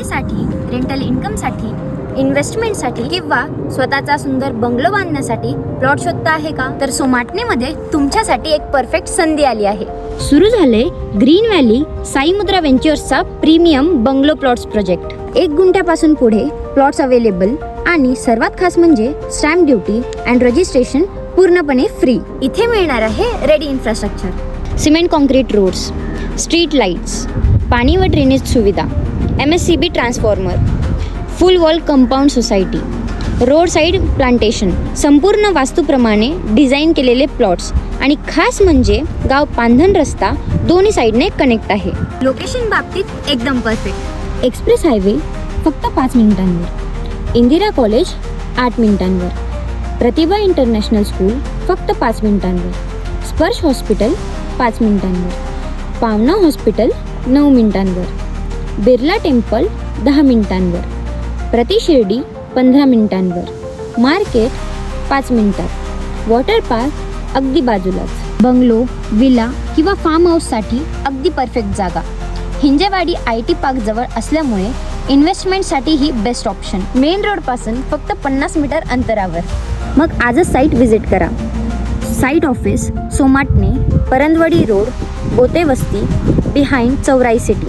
साठी, रेंटल इन्कमसाठी, इन्व्हेस्टमेंटसाठी किंवा स्वतःचा सुंदर बंगलो बांधण्यासाठी प्लॉट शोधता आहे का? तर सोमाटणेमध्ये तुमच्यासाठी एक परफेक्ट संधी आली आहे. सुरू झाले ग्रीन व्हॅली साई मुद्रा व्हेंचर्सचा प्रीमियम बंगलो प्लॉट्स प्रोजेक्ट. 1 गुंठ्यापासून पुढे प्लॉट्स अवेलेबल आणि सर्वात खास म्हणजे स्टॅम्प ड्युटी अँड रजिस्ट्रेशन पूर्णपणे फ्री. इथे मिळणार आहे ready infrastructure, cement concrete roads, street lights, पाणी व ड्रेनेज सुविधा, MSCB transformer, full wall compound society, road side plantation, संपूर्ण वास्तूप्रमाणे डिझाईन केलेले प्लॉट्स आणि खास म्हणजे गाव पांधन रस्ता दोन्ही साईडने कनेक्ट आहे. लोकेशन बाबतीत एकदम परफेक्ट. एक्सप्रेस हायवे फक्त 5 मिनिटांवर, इंदिरा कॉलेज 8 मिनिटांवर, प्रतिभा इंटरनॅशनल स्कूल फक्त 5 मिनिटांवर, स्पर्श हॉस्पिटल 5 मिनिटांवर, पावना हॉस्पिटल 9 मिनिटांवर, बिर्ला टेम्पल 10 मिनिटांवर, प्रति शिर्डी 15 मिनिटांवर, मार्केट 5 मिनिटात, वॉटर पार्क अगदी बाजूलाच. बंगलो, विला किंवा फार्म हाऊससाठी अगदी परफेक्ट जागा. हिंजेवाडी IT पार्क जवळ असल्यामुळे इन्व्हेस्टमेंटसाठी ही बेस्ट ऑप्शन. मेन रोडपासून फक्त 50 मीटर अंतरावर. मग आजच साईट व्हिजिट करा. Site office Somatane, Parandwadi road, Botewasti, behind Chaurai city.